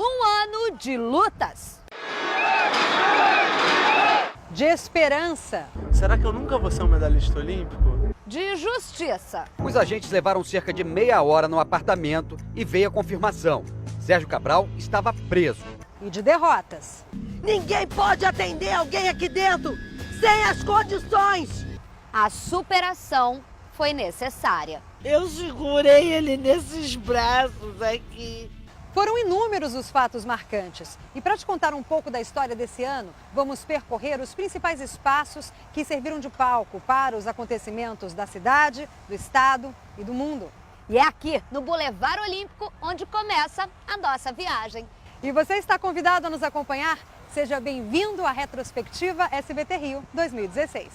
Um ano de lutas, de esperança, Será que eu nunca vou ser um medalhista olímpico? de justiça. Os agentes levaram cerca de meia hora no apartamento e veio a confirmação. Sérgio Cabral estava preso. E de derrotas. Ninguém pode atender alguém aqui dentro sem as condições. A superação foi necessária. Eu segurei ele nesses braços aqui. Foram inúmeros os fatos marcantes. E para te contar um pouco da história desse ano, vamos percorrer os principais espaços que serviram de palco para os acontecimentos da cidade, do estado e do mundo. E é aqui, no Boulevard Olímpico, onde começa a nossa viagem. E você está convidado a nos acompanhar? Seja bem-vindo à retrospectiva SBT Rio 2016.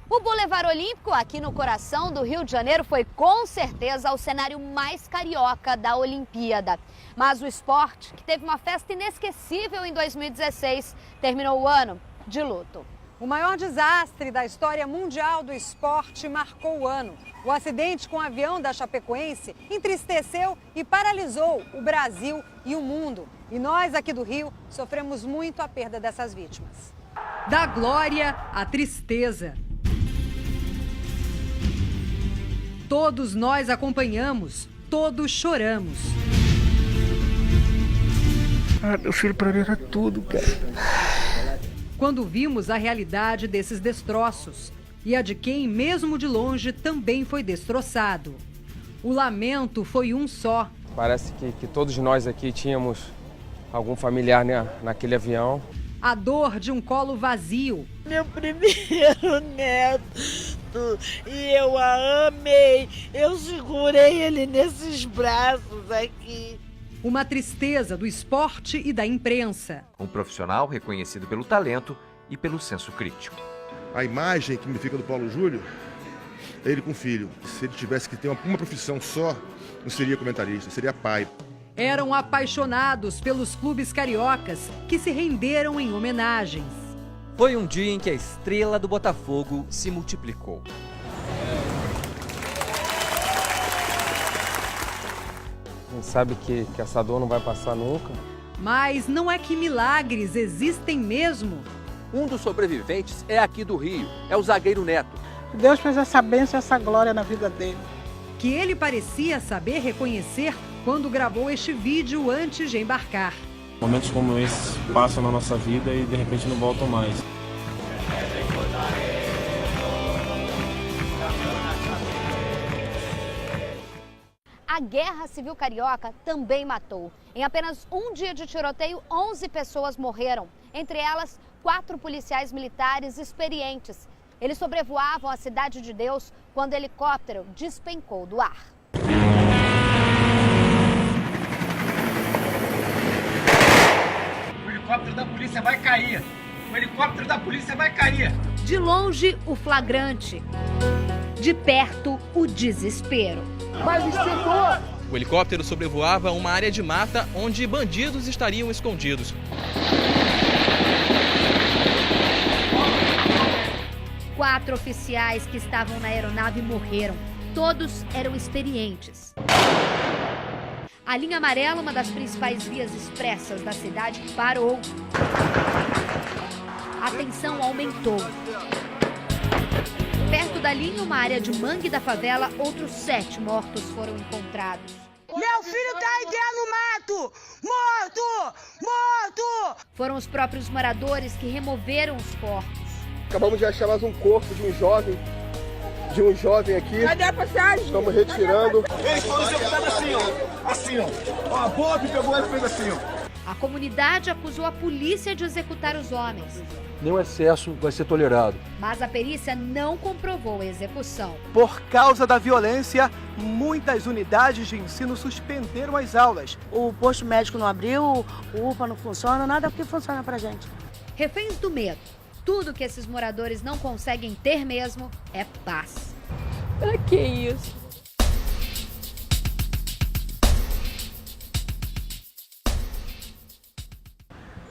O Boulevard Olímpico, aqui no coração do Rio de Janeiro, foi com certeza o cenário mais carioca da Olimpíada. Mas o esporte, que teve uma festa inesquecível em 2016, terminou o ano de luto. O maior desastre da história mundial do esporte marcou o ano. O acidente com o avião da Chapecoense entristeceu e paralisou o Brasil e o mundo. E nós aqui do Rio sofremos muito a perda dessas vítimas. Da glória à tristeza. Todos nós acompanhamos, todos choramos. Meu filho pra mim era tudo, cara. Quando vimos a realidade desses destroços e a de quem, mesmo de longe, também foi destroçado. O lamento foi um só. Parece que todos nós aqui tínhamos algum familiar, né, naquele avião. A dor de um colo vazio. Meu primeiro neto. E eu a amei. Eu segurei ele nesses braços aqui. Uma tristeza do esporte e da imprensa. Um profissional reconhecido pelo talento e pelo senso crítico. A imagem que me fica do Paulo Júlio é ele com filho. Se ele tivesse que ter uma profissão só, não seria comentarista, seria pai. Eram apaixonados pelos clubes cariocas que se renderam em homenagens. Foi um dia em que a estrela do Botafogo se multiplicou. A gente sabe que essa dor não vai passar nunca. Mas não é que milagres existem mesmo. Um dos sobreviventes é aqui do Rio, é o zagueiro Neto. Deus fez essa bênção, essa glória na vida dele. Que ele parecia saber reconhecer quando gravou este vídeo antes de embarcar. Momentos como esses passam na nossa vida e de repente não voltam mais. A Guerra Civil Carioca também matou. Em apenas um dia de tiroteio, 11 pessoas morreram. Entre elas, 4 policiais militares experientes. Eles sobrevoavam a Cidade de Deus quando o helicóptero despencou do ar. O helicóptero da polícia vai cair! O helicóptero da polícia vai cair! De longe, o flagrante. De perto, o desespero. O helicóptero sobrevoava uma área de mata onde bandidos estariam escondidos. Quatro oficiais que estavam na aeronave morreram. Todos eram experientes. A linha amarela, uma das principais vias expressas da cidade, parou. A tensão aumentou. Perto da linha, uma área de mangue da favela, outros 7 mortos foram encontrados. Meu filho tá aí dentro no mato! Morto! Morto! Foram os próprios moradores que removeram os corpos. Acabamos de achar mais um corpo de um jovem aqui. Cadê a passagem? Estamos retirando. Eles foram executados assim, ó. Assim, ó. A boa que pegou ele fez assim, ó. A comunidade acusou a polícia de executar os homens. Nenhum excesso vai ser tolerado. Mas a perícia não comprovou a execução. Por causa da violência, muitas unidades de ensino suspenderam as aulas. O posto médico não abriu, o UPA não funciona, nada que funciona pra gente. Reféns do medo. Tudo que esses moradores não conseguem ter mesmo é paz. Pra que isso?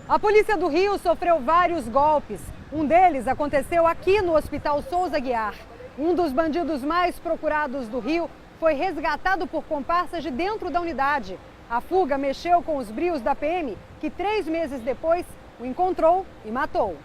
A polícia do Rio sofreu vários golpes. Um deles aconteceu aqui no Hospital Souza Aguiar. Um dos bandidos mais procurados do Rio foi resgatado por comparsas de dentro da unidade. A fuga mexeu com os brios da PM, que 3 meses depois o encontrou e matou.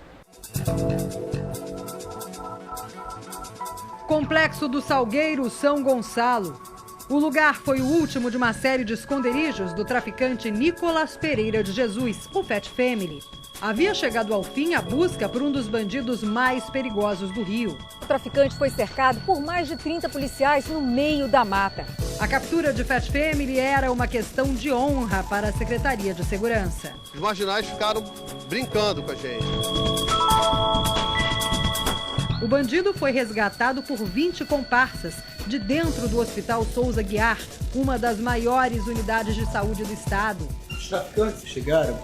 Complexo do Salgueiro, São Gonçalo. O lugar foi o último de uma série de esconderijos do traficante Nicolas Pereira de Jesus, o Fat Family. Havia chegado ao fim a busca por um dos bandidos mais perigosos do Rio. O traficante foi cercado por mais de 30 policiais no meio da mata. A captura de Fat Family era uma questão de honra para a Secretaria de Segurança. Os marginais ficaram brincando com a gente. O bandido foi resgatado por 20 comparsas de dentro do Hospital Souza Aguiar, uma das maiores unidades de saúde do estado. Os traficantes chegaram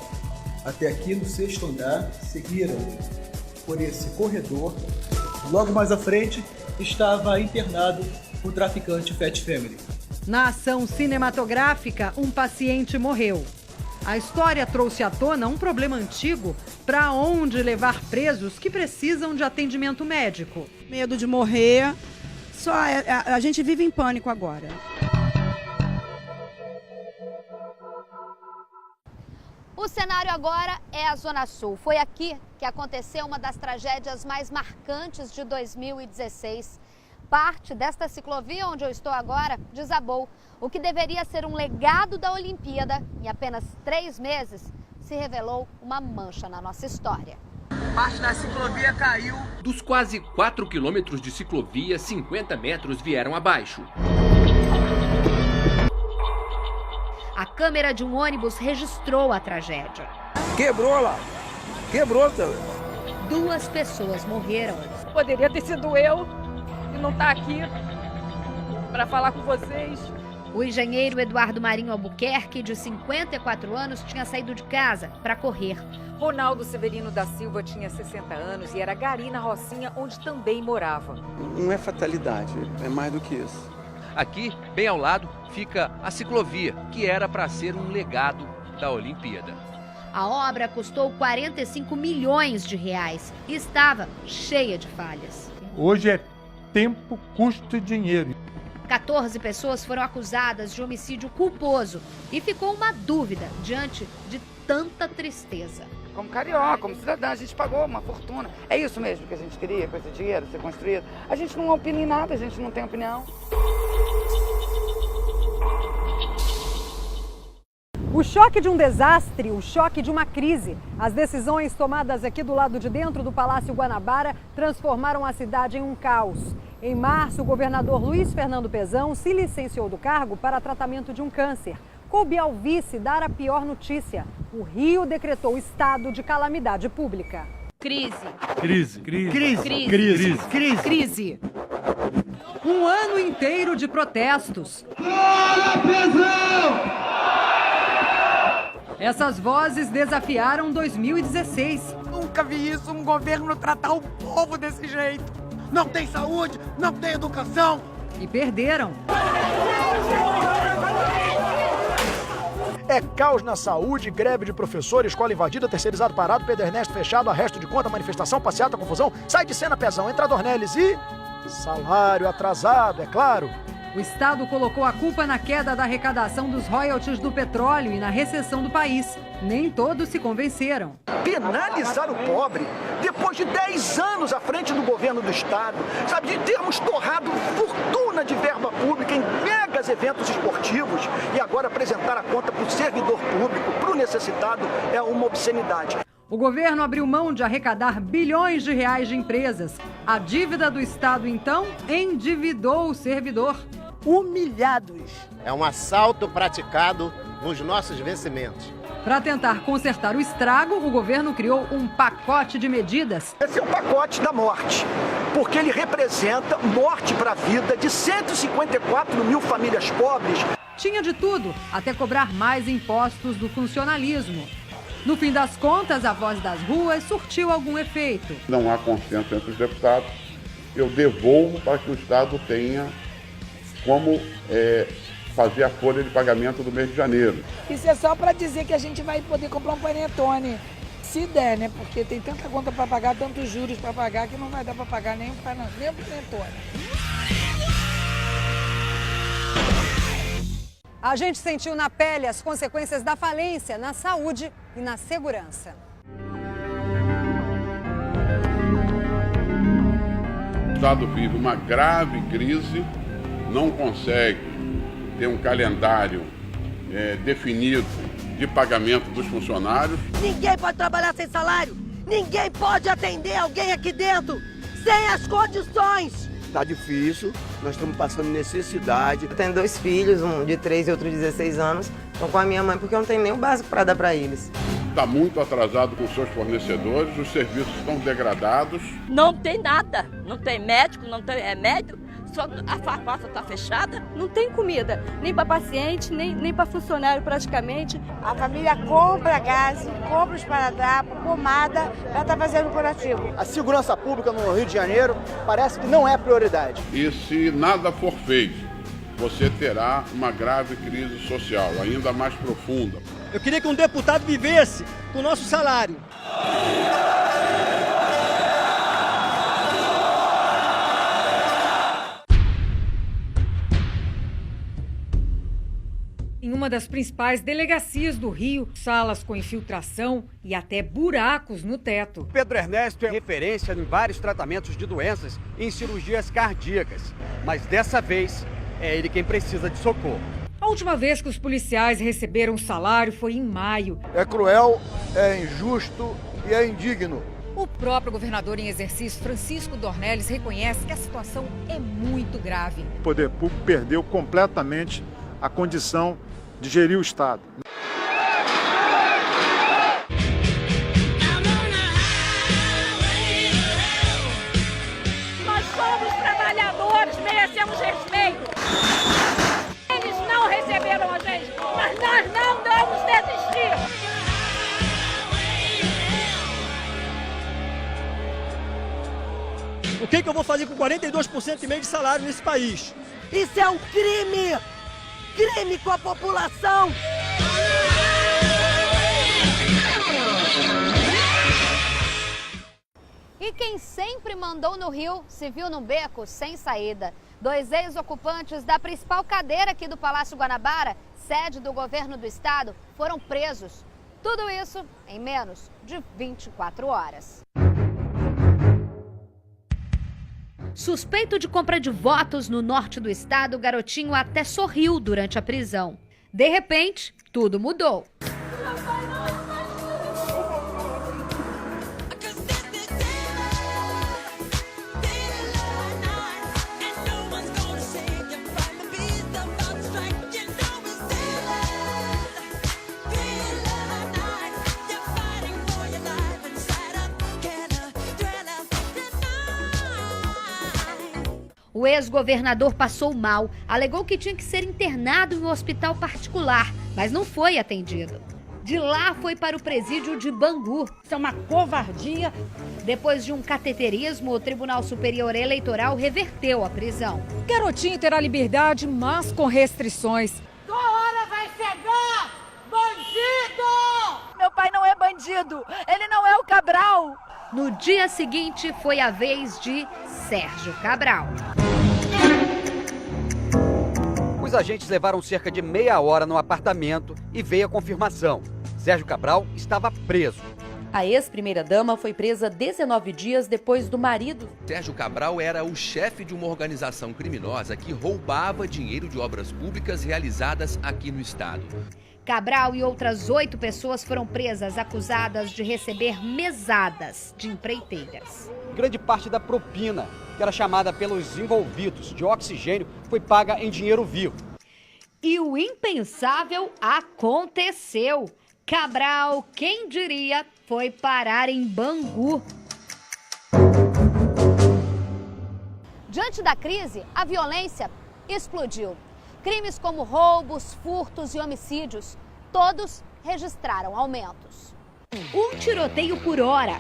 até aqui no 6º andar, seguiram por esse corredor. Logo mais à frente estava internado o traficante Fat Family. Na ação cinematográfica, um paciente morreu. A história trouxe à tona um problema antigo: para onde levar presos que precisam de atendimento médico. Medo de morrer, a gente vive em pânico agora. O cenário agora é a Zona Sul. Foi aqui que aconteceu uma das tragédias mais marcantes de 2016. Parte desta ciclovia onde eu estou agora desabou. O que deveria ser um legado da Olimpíada, em apenas 3 meses, se revelou uma mancha na nossa história. Parte da ciclovia caiu. Dos quase 4 quilômetros de ciclovia, 50 metros vieram abaixo. A câmera de um ônibus registrou a tragédia. Quebrou lá. Quebrou também. 2 pessoas morreram. Poderia ter sido eu e não tá aqui para falar com vocês. O engenheiro Eduardo Marinho Albuquerque, de 54 anos, tinha saído de casa para correr. Ronaldo Severino da Silva tinha 60 anos e era gari na Rocinha, onde também morava. Não é fatalidade, é mais do que isso. Aqui, bem ao lado, fica a ciclovia, que era para ser um legado da Olimpíada. A obra custou 45 milhões de reais e estava cheia de falhas. Hoje é tempo, custo e dinheiro. 14 pessoas foram acusadas de homicídio culposo e ficou uma dúvida diante de tanta tristeza. Como carioca, como cidadã, a gente pagou uma fortuna. É isso mesmo que a gente queria com esse dinheiro ser construído? A gente não opina em nada, a gente não tem opinião. O choque de um desastre, o choque de uma crise. As decisões tomadas aqui do lado de dentro do Palácio Guanabara transformaram a cidade em um caos. Em março, o governador Luiz Fernando Pezão se licenciou do cargo para tratamento de um câncer. Coube ao vice dar a pior notícia: o Rio decretou estado de calamidade pública. Crise. Crise. Crise. Crise. Crise. Crise. Crise. Crise. Um ano inteiro de protestos. Fora Pezão! Essas vozes desafiaram 2016. Nunca vi isso, um governo tratar o povo desse jeito. Não tem saúde, não tem educação. E perderam. É caos na saúde, greve de professor, escola invadida, terceirizado parado, Pedro Ernesto fechado, arresto de conta, manifestação, passeata, confusão, sai de cena, Pezão, entra Dornelles e... salário atrasado, é claro. O Estado colocou a culpa na queda da arrecadação dos royalties do petróleo e na recessão do país. Nem todos se convenceram. Penalizar o pobre, depois de 10 anos à frente do governo do Estado, sabe, de termos torrado fortuna de verba pública em megas eventos esportivos e agora apresentar a conta para o servidor público, para o necessitado, é uma obscenidade. O governo abriu mão de arrecadar bilhões de reais de empresas. A dívida do Estado, então, endividou o servidor. Humilhados. É um assalto praticado nos nossos vencimentos. Para tentar consertar o estrago, o governo criou um pacote de medidas. Esse é o pacote da morte, porque ele representa morte para a vida de 154 mil famílias pobres. Tinha de tudo, até cobrar mais impostos do funcionalismo. No fim das contas, a voz das ruas surtiu algum efeito. Não há consenso entre os deputados. Eu devolvo para que o Estado tenha como fazer a folha de pagamento do mês de janeiro. Isso é só para dizer que a gente vai poder comprar um panetone Se der, né? Porque tem tanta conta para pagar, tantos juros para pagar, que não vai dar para pagar nem para nem pro Netone. A gente sentiu na pele as consequências da falência na saúde e na segurança. O Estado vive uma grave crise, não consegue ter um calendário definido de pagamento dos funcionários. Ninguém pode trabalhar sem salário. Ninguém pode atender alguém aqui dentro sem as condições. Tá difícil, nós estamos passando necessidade. Eu tenho 2 filhos, um de 3 e outro de 16 anos. Estão com a minha mãe porque eu não tenho nem o básico para dar para eles. Está muito atrasado com seus fornecedores, os serviços estão degradados. Não tem nada, não tem médico, não tem remédio, só a farmácia está fechada. Não tem comida, nem para paciente, nem para funcionário praticamente. A família compra gás, compra os esparadrapo, pomada, ela está fazendo curativo. A segurança pública no Rio de Janeiro parece que não é prioridade. E se nada for feito, você terá uma grave crise social, ainda mais profunda. Eu queria que um deputado vivesse com o nosso salário. Em uma das principais delegacias do Rio, salas com infiltração e até buracos no teto. Pedro Ernesto é referência em vários tratamentos de doenças e em cirurgias cardíacas, mas dessa vez é ele quem precisa de socorro. A última vez que os policiais receberam salário foi em maio. É cruel, é injusto e é indigno. O próprio governador em exercício, Francisco Dornelles, reconhece que a situação é muito grave. O poder público perdeu completamente a condição de gerir o Estado. Nós somos trabalhadores, merecemos respeito. Eles não receberam a gente, mas nós não vamos desistir. O que eu vou fazer com 42,5% de salário nesse país? Isso é um crime! Crime com a população! E quem sempre mandou no Rio se viu num beco sem saída. 2 ex-ocupantes da principal cadeira aqui do Palácio Guanabara, sede do governo do estado, foram presos. Tudo isso em menos de 24 horas. Suspeito de compra de votos no norte do estado, o garotinho até sorriu durante a prisão. De repente, tudo mudou. O ex-governador passou mal, alegou que tinha que ser internado em um hospital particular, mas não foi atendido. De lá foi para o presídio de Bangu. Isso é uma covardia. Depois de um cateterismo, o Tribunal Superior Eleitoral reverteu a prisão. Garotinho terá liberdade, mas com restrições. Tua hora vai chegar, bandido! Meu pai não é bandido, ele não é o Cabral. No dia seguinte, foi a vez de Sérgio Cabral. Os agentes levaram cerca de meia hora no apartamento e veio a confirmação. Sérgio Cabral estava preso. A ex-primeira-dama foi presa 19 dias depois do marido. Sérgio Cabral era o chefe de uma organização criminosa que roubava dinheiro de obras públicas realizadas aqui no estado. Cabral e outras 8 pessoas foram presas acusadas de receber mesadas de empreiteiras. Grande parte da propina, que era chamada pelos envolvidos de oxigênio, foi paga em dinheiro vivo. E o impensável aconteceu. Cabral, quem diria, foi parar em Bangu. Diante da crise, a violência explodiu. Crimes como roubos, furtos e homicídios, todos registraram aumentos. Um tiroteio por hora.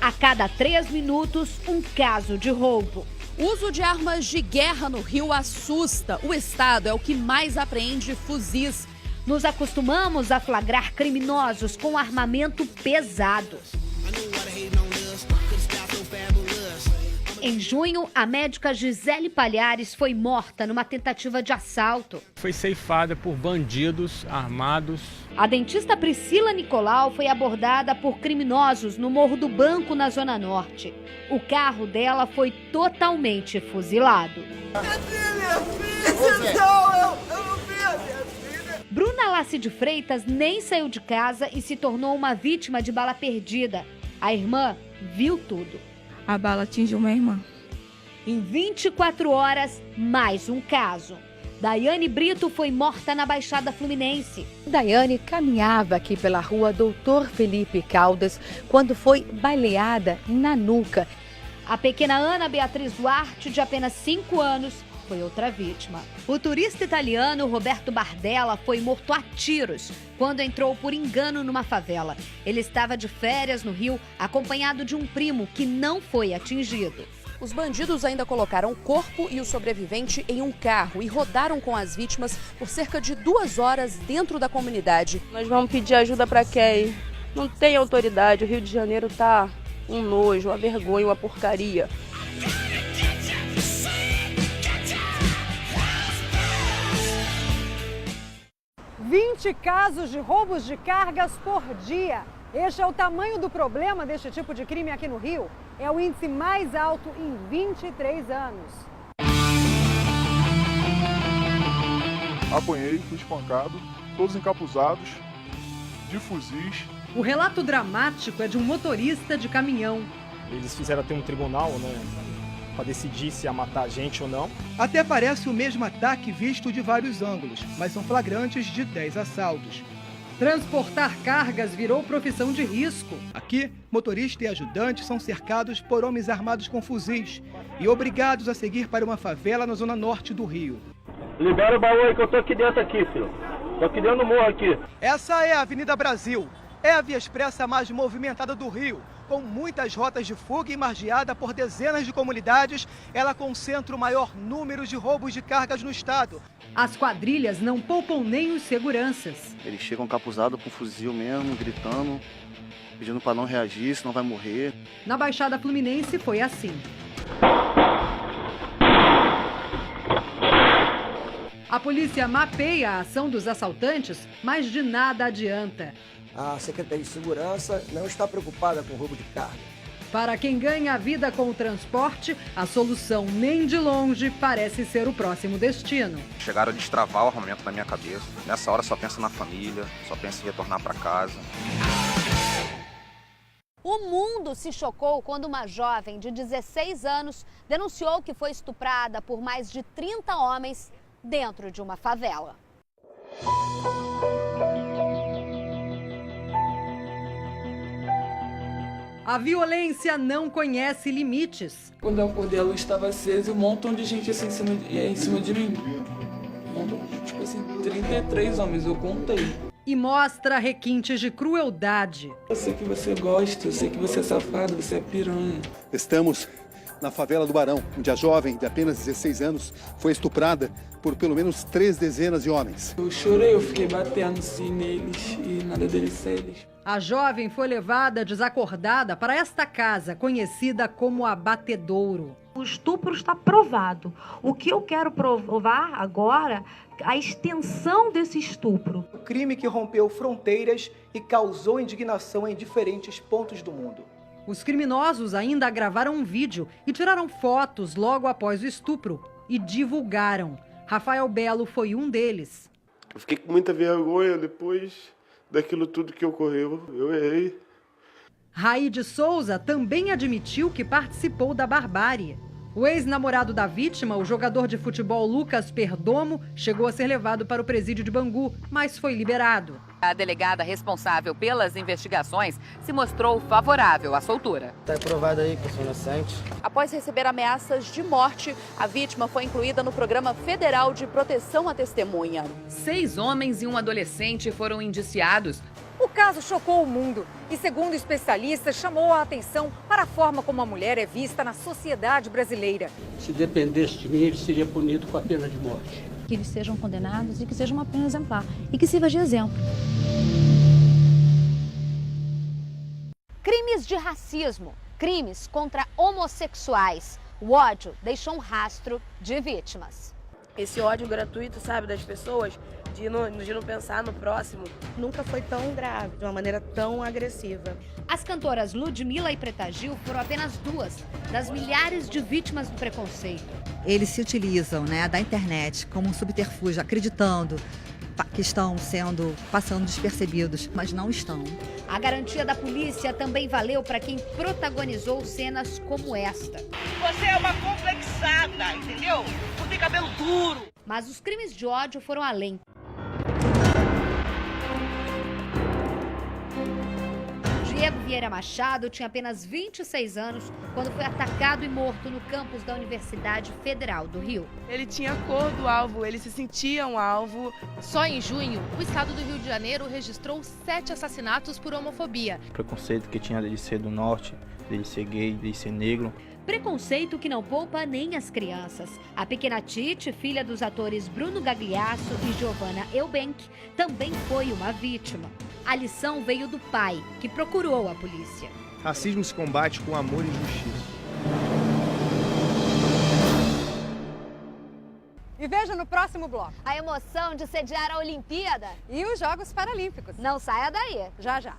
A cada 3 minutos, um caso de roubo. O uso de armas de guerra no Rio assusta. O estado é o que mais apreende fuzis. Nos acostumamos a flagrar criminosos com armamento pesado. Em junho, a médica Gisele Palhares foi morta numa tentativa de assalto. Foi ceifada por bandidos armados. A dentista Priscila Nicolau foi abordada por criminosos no Morro do Banco, na Zona Norte. O carro dela foi totalmente fuzilado. Bruna Lace de Freitas nem saiu de casa e se tornou uma vítima de bala perdida. A irmã viu tudo. A bala atingiu minha irmã. Em 24 horas, mais um caso. Daiane Brito foi morta na Baixada Fluminense. Daiane caminhava aqui pela rua Doutor Felipe Caldas quando foi baleada na nuca. A pequena Ana Beatriz Duarte, de apenas 5 anos, foi outra vítima. O turista italiano Roberto Bardella foi morto a tiros quando entrou por engano numa favela. Ele estava de férias no Rio, acompanhado de um primo que não foi atingido. Os bandidos ainda colocaram o corpo e o sobrevivente em um carro e rodaram com as vítimas por cerca de 2 horas dentro da comunidade. Nós vamos pedir ajuda para quem? Não tem autoridade. O Rio de Janeiro tá um nojo, uma vergonha, uma porcaria. $20 casos de roubos de cargas por dia. Este é o tamanho do problema deste tipo de crime aqui no Rio. É o índice mais alto em 23 anos. Apanhei, fui espancado, todos encapuzados, de fuzis. O relato dramático é de um motorista de caminhão. Eles fizeram até um tribunal, para decidir se ia matar a gente ou não. Até parece o mesmo ataque visto de vários ângulos, mas são flagrantes de 10 assaltos. Transportar cargas virou profissão de risco. Aqui, motorista e ajudante são cercados por homens armados com fuzis e obrigados a seguir para uma favela na zona norte do Rio. Libera o baú aí que eu tô aqui dentro aqui, filho. Tô aqui dentro do morro aqui. Essa é a Avenida Brasil. É a via expressa mais movimentada do Rio. Com muitas rotas de fuga e margeada por dezenas de comunidades, ela concentra o maior número de roubos de cargas no estado. As quadrilhas não poupam nem os seguranças. Eles chegam encapuzados com fuzil mesmo, gritando, pedindo para não reagir, senão vai morrer. Na Baixada Fluminense foi assim. A polícia mapeia a ação dos assaltantes, mas de nada adianta. A Secretaria de Segurança não está preocupada com o roubo de carga. Para quem ganha a vida com o transporte, a solução nem de longe parece ser o próximo destino. Chegaram a destravar o armamento na minha cabeça. Nessa hora só pensa na família, só pensa em retornar para casa. O mundo se chocou quando uma jovem de 16 anos denunciou que foi estuprada por mais de 30 homens dentro de uma favela. A violência não conhece limites. Quando eu acordei, a luz estava acesa e um montão de gente assim em cima de mim. Tipo assim, 33 homens, eu contei. E mostra requintes de crueldade. Eu sei que você gosta, eu sei que você é safado, você é piranha. Estamos na favela do Barão, onde a jovem de apenas 16 anos foi estuprada por pelo menos 3 dezenas de homens. Eu chorei, eu fiquei batendo assim neles e nada deles séries. A jovem foi levada desacordada para esta casa, conhecida como Abatedouro. O estupro está provado. O que eu quero provar agora, a extensão desse estupro. O crime que rompeu fronteiras e causou indignação em diferentes pontos do mundo. Os criminosos ainda gravaram um vídeo e tiraram fotos logo após o estupro e divulgaram. Rafael Belo foi um deles. Eu fiquei com muita vergonha depois daquilo tudo que ocorreu. Eu errei. Raide Souza também admitiu que participou da barbárie. O ex-namorado da vítima, o jogador de futebol Lucas Perdomo, chegou a ser levado para o presídio de Bangu, mas foi liberado. A delegada responsável pelas investigações se mostrou favorável à soltura. Está provado aí que eu sou inocente. Após receber ameaças de morte, a vítima foi incluída no Programa Federal de Proteção à Testemunha. 6 homens e um adolescente foram indiciados. O caso chocou o mundo e, segundo especialistas, chamou a atenção para a forma como a mulher é vista na sociedade brasileira. Se dependesse de mim, ele seria punido com a pena de morte. Que eles sejam condenados e que seja uma pena exemplar e que sirva de exemplo. Crimes de racismo, crimes contra homossexuais. O ódio deixou um rastro de vítimas. Esse ódio gratuito, sabe, das pessoas, de não pensar no próximo. Nunca foi tão grave, de uma maneira tão agressiva. As cantoras Ludmilla e Preta Gil foram apenas 2 das milhares de vítimas do preconceito. Eles se utilizam, da internet como um subterfúgio, acreditando que estão passando despercebidos, mas não estão. A garantia da polícia também valeu para quem protagonizou cenas como esta. Você é uma complexada, entendeu? Não tem cabelo duro. Mas os crimes de ódio foram além. Diego Vieira Machado tinha apenas 26 anos quando foi atacado e morto no campus da Universidade Federal do Rio. Ele tinha a cor do alvo, ele se sentia um alvo. Só em junho, o estado do Rio de Janeiro registrou 7 assassinatos por homofobia. O preconceito que tinha dele ser do norte, dele ser gay, dele ser negro. Preconceito que não poupa nem as crianças. A pequena Titi, filha dos atores Bruno Gagliasso e Giovanna Eubank, também foi uma vítima. A lição veio do pai, que procurou a polícia. Racismo se combate com amor e justiça. E veja no próximo bloco a emoção de sediar a Olimpíada e os Jogos Paralímpicos. Não saia daí. Já, já.